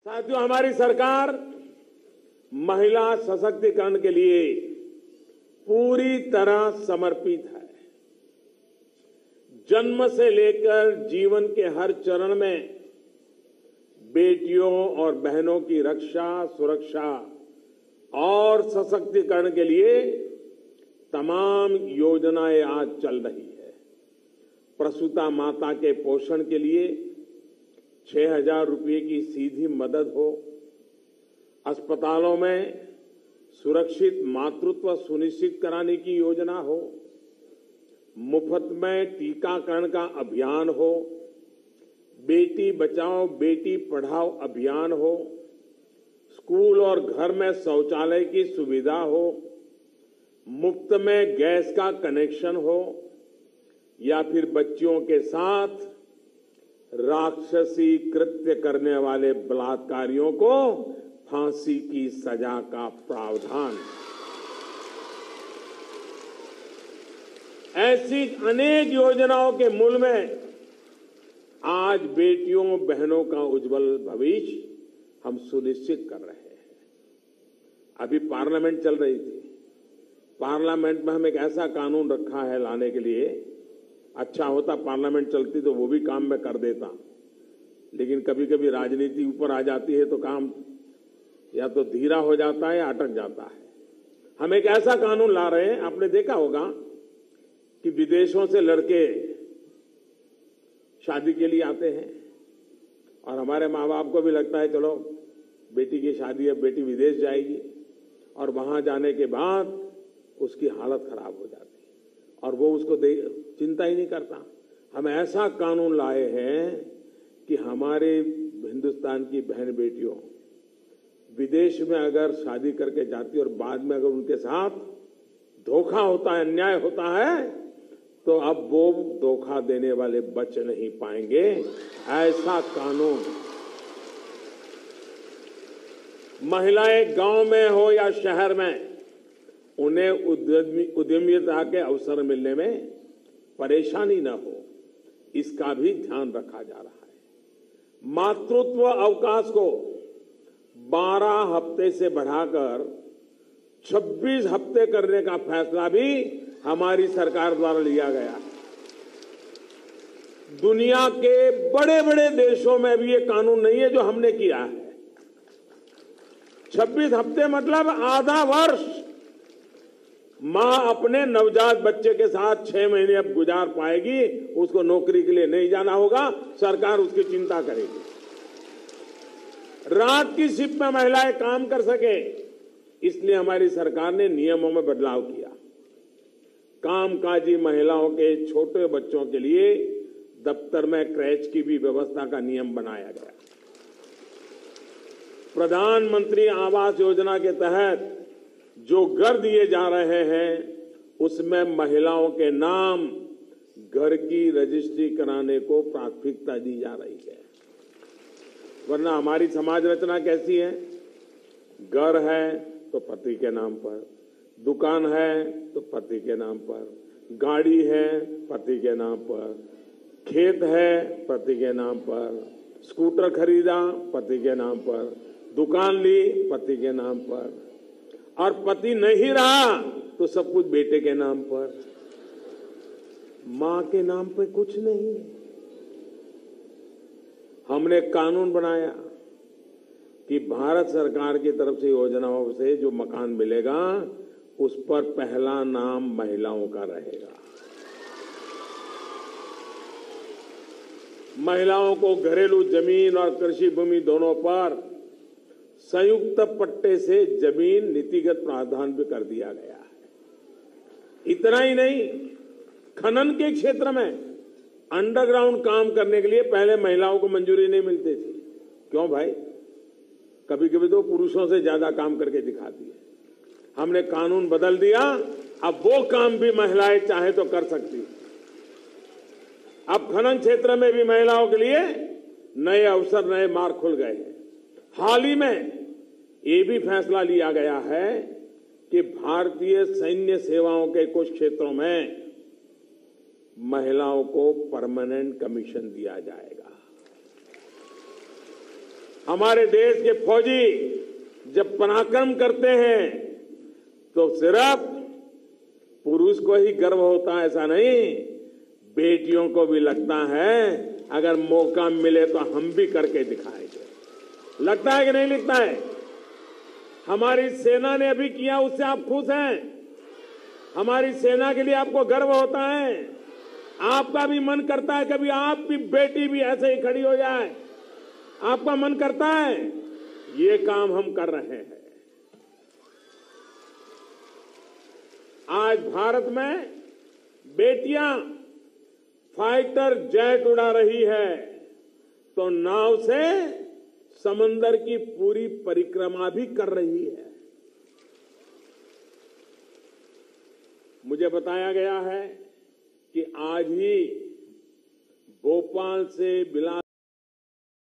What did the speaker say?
साथियों, हमारी सरकार महिला सशक्तिकरण के लिए पूरी तरह समर्पित है। जन्म से लेकर जीवन के हर चरण में बेटियों और बहनों की रक्षा, सुरक्षा और सशक्तिकरण के लिए तमाम योजनाएं आज चल रही है। प्रसूता माता के पोषण के लिए 6,000 रुपये की सीधी मदद हो, अस्पतालों में सुरक्षित मातृत्व सुनिश्चित कराने की योजना हो, मुफ्त में टीकाकरण का अभियान हो, बेटी बचाओ बेटी पढ़ाओ अभियान हो, स्कूल और घर में शौचालय की सुविधा हो, मुफ्त में गैस का कनेक्शन हो, या फिर बच्चियों के साथ राक्षसी कृत्य करने वाले बलात्कारियों को फांसी की सजा का प्रावधान। ऐसी अनेक योजनाओं के मूल में आज बेटियों बहनों का उज्जवल भविष्य हम सुनिश्चित कर रहे हैं। अभी पार्लियामेंट चल रही थी। पार्लियामेंट में हम एक ऐसा कानून रखा है लाने के लिए, अच्छा होता पार्लियामेंट चलती तो वो भी काम मैं कर देता, लेकिन कभी कभी राजनीति ऊपर आ जाती है तो काम या तो धीरा हो जाता है या अटक जाता है। हम एक ऐसा कानून ला रहे हैं, आपने देखा होगा कि विदेशों से लड़के शादी के लिए आते हैं और हमारे माँ बाप को भी लगता है चलो बेटी की शादी है, बेटी विदेश जाएगी, और वहां जाने के बाद उसकी हालत खराब हो जाती है और वो उसको चिंता ही नहीं करता। हम ऐसा कानून लाए हैं कि हमारे हिंदुस्तान की बहन बेटियों विदेश में अगर शादी करके जाती और बाद में अगर उनके साथ धोखा होता है, अन्याय होता है, तो अब वो धोखा देने वाले बच नहीं पाएंगे। ऐसा कानून महिलाएं गांव में हो या शहर में, उन्हें उद्यमिता के अवसर मिलने में परेशानी न हो, इसका भी ध्यान रखा जा रहा है। मातृत्व अवकाश को 12 हफ्ते से बढ़ाकर 26 हफ्ते करने का फैसला भी हमारी सरकार द्वारा लिया गया है। दुनिया के बड़े बड़े देशों में भी ये कानून नहीं है जो हमने किया है। 26 हफ्ते मतलब आधा वर्ष मां अपने नवजात बच्चे के साथ 6 महीने अब गुजार पाएगी। उसको नौकरी के लिए नहीं जाना होगा, सरकार उसकी चिंता करेगी। रात की शिफ्ट में महिलाएं काम कर सके, इसलिए हमारी सरकार ने नियमों में बदलाव किया। कामकाजी महिलाओं के छोटे बच्चों के लिए दफ्तर में क्रैच की भी व्यवस्था का नियम बनाया गया। प्रधानमंत्री आवास योजना के तहत जो घर दिए जा रहे हैं, उसमें महिलाओं के नाम घर की रजिस्ट्री कराने को प्राथमिकता दी जा रही है। वरना हमारी समाज रचना कैसी है? घर है तो पति के नाम पर, दुकान है तो पति के नाम पर, गाड़ी है पति के नाम पर, खेत है पति के नाम पर, स्कूटर खरीदा पति के नाम पर, दुकान ली पति के नाम पर, और पति नहीं रहा तो सब कुछ बेटे के नाम पर। मां के नाम पे कुछ नहीं। हमने कानून बनाया कि भारत सरकार की तरफ से योजनाओं से जो मकान मिलेगा उस पर पहला नाम महिलाओं का रहेगा। महिलाओं को घरेलू जमीन और कृषि भूमि दोनों पर संयुक्त पट्टे से जमीन नीतिगत प्रावधान भी कर दिया गया है। इतना ही नहीं, खनन के क्षेत्र में अंडरग्राउंड काम करने के लिए पहले महिलाओं को मंजूरी नहीं मिलती थी। क्यों भाई? कभी कभी तो पुरुषों से ज्यादा काम करके दिखाती है। हमने कानून बदल दिया, अब वो काम भी महिलाएं चाहे तो कर सकती है। अब खनन क्षेत्र में भी महिलाओं के लिए नए अवसर, नए मार्ग खुल गए हैं। हाल ही में ये भी फैसला लिया गया है कि भारतीय सैन्य सेवाओं के कुछ क्षेत्रों में महिलाओं को परमानेंट कमीशन दिया जाएगा। हमारे देश के फौजी जब पराक्रम करते हैं तो सिर्फ पुरुष को ही गर्व होता है ऐसा नहीं, बेटियों को भी लगता है अगर मौका मिले तो हम भी करके दिखाएंगे। लगता है कि नहीं लगता है? हमारी सेना ने अभी किया, उससे आप खुश हैं? हमारी सेना के लिए आपको गर्व होता है? आपका भी मन करता है कभी आपकी बेटी भी ऐसे ही खड़ी हो जाए? आपका मन करता है? ये काम हम कर रहे हैं। आज भारत में बेटियां फाइटर जेट उड़ा रही है तो नाव से समंदर की पूरी परिक्रमा भी कर रही है। मुझे बताया गया है कि आज ही भोपाल से बिलासपुर